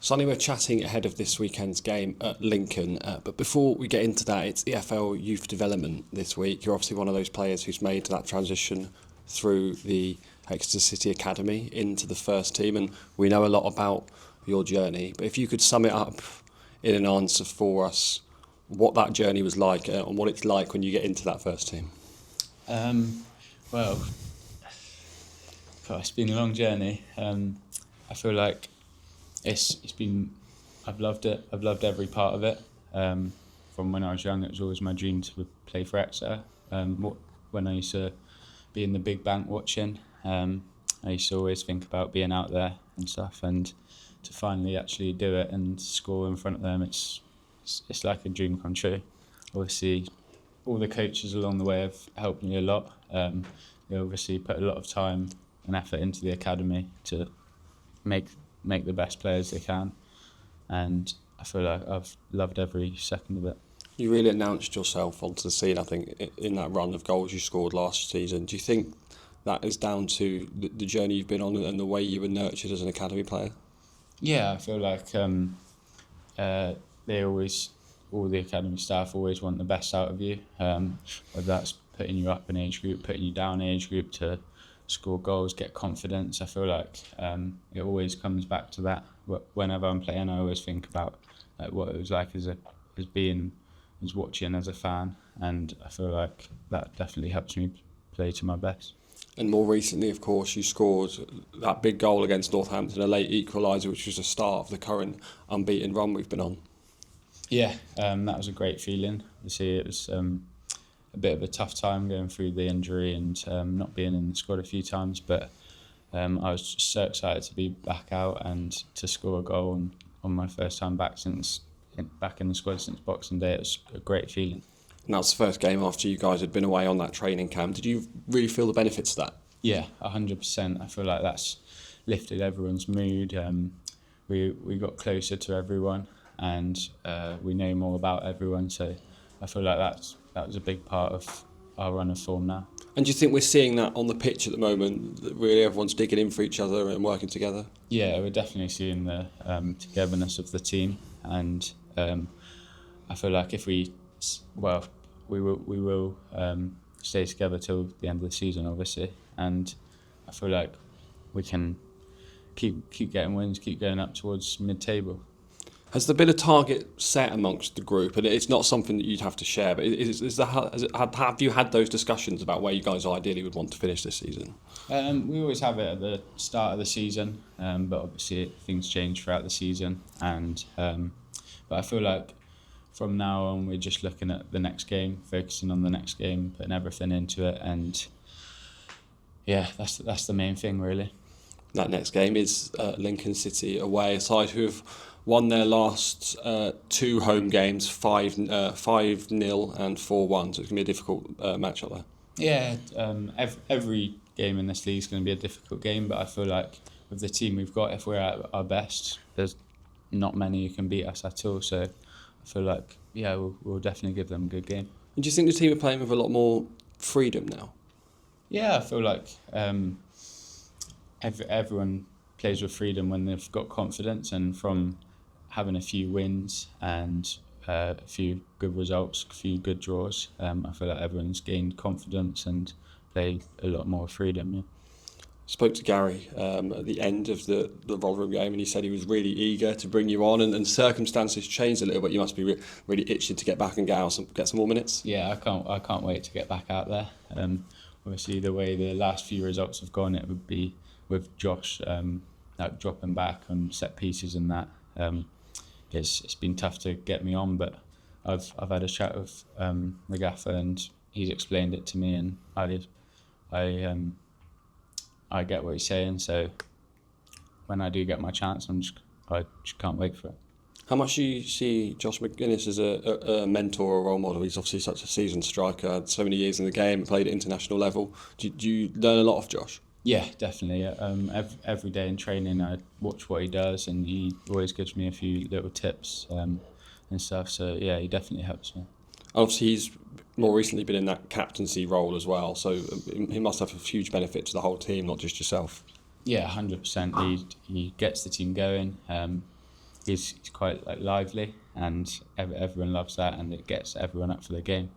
Sonny, we're chatting ahead of this weekend's game at Lincoln, but before we get into that, it's EFL Youth Development this week. You're obviously one of those players who's made that transition through the Exeter City Academy into the first team, and we know a lot about your journey. But if you could sum it up in an answer for us, what that journey was like and what it's like when you get into that first team. Well, it's been a long journey. I feel like it's been. I've loved it. I've loved every part of it. From when I was young, it was always my dream to play for Exeter. When I used to be in the big bank watching, I used to always think about being out there and stuff. And to finally actually do it and score in front of them, it's like a dream come true. Obviously, all the coaches along the way have helped me a lot. They obviously put a lot of time and effort into the academy to make the best players they can, and I feel like I've loved every second of it. You really announced yourself onto the scene, I think, in that run of goals you scored last season. Do you think that is down to the journey you've been on and the way you were nurtured as an academy player? Yeah, I feel like all the academy staff always want the best out of you, whether that's putting you up an age group, putting you down an age group to score goals, get confidence. I feel like it always comes back to that. Whenever I'm playing, I always think about what it was like as watching as a fan, and I feel like that definitely helps me play to my best. And more recently, of course, you scored that big goal against Northampton, a late equaliser, which was the start of the current unbeaten run we've been on. Yeah, that was a great feeling. Obviously, it was a bit of a tough time going through the injury and not being in the squad a few times, but I was just so excited to be back out and to score a goal on my first time back in the squad since Boxing Day. It was a great feeling. And that's the first game after you guys had been away on that training camp. Did you really feel the benefits of that? Yeah, 100%. I feel like that's lifted everyone's mood. We got closer to everyone, and we know more about everyone. So I feel like that was a big part of our run of form now. And do you think we're seeing that on the pitch at the moment, that really everyone's digging in for each other and working together? Yeah, we're definitely seeing the togetherness of the team, and I feel like if we will stay together till the end of the season, obviously, and I feel like we can keep getting wins, keep going up towards mid-table. Has there been a target set amongst the group? And it's not something that you'd have to share, but have you had those discussions about where you guys ideally would want to finish this season? We always have it at the start of the season, but obviously things change throughout the season. And but I feel like from now on we're just looking at the next game, focusing on the next game, putting everything into it, and yeah, that's the main thing really. That next game is Lincoln City away, a side who have won their last two home games 5-0 and 4-1, so it's going to be a difficult match up there. Yeah, every game in this league is going to be a difficult game, but I feel like with the team we've got, if we're at our best, there's not many who can beat us at all, so I feel like, yeah, we'll definitely give them a good game. And do you think the team are playing with a lot more freedom now? Yeah, I feel like everyone plays with freedom when they've got confidence, and from having a few wins and a few good results, a few good draws, I feel like everyone's gained confidence and play a lot more freedom. Yeah. Spoke to Gary at the end of the Rotherham game, and he said he was really eager to bring you on, and circumstances changed a little bit. You must be really itching to get back and get some more minutes. Yeah, I can't wait to get back out there. Obviously, the way the last few results have gone, it would be with Josh dropping back on set pieces and that. It's been tough to get me on, but I've had a chat with the gaffer, and he's explained it to me, and I get what he's saying. So when I do get my chance, I just can't wait for it. How much do you see Josh McGuinness as a mentor or role model? He's obviously such a seasoned striker, had so many years in the game, played at international level. Do you learn a lot of Josh? Yeah, definitely. Every day in training, I watch what he does, and he always gives me a few little tips and stuff. So yeah, he definitely helps me. Obviously, he's more recently been in that captaincy role as well, so he must have a huge benefit to the whole team, not just yourself. Yeah, 100%. He gets the team going. he's quite like lively, and everyone loves that, and it gets everyone up for the game.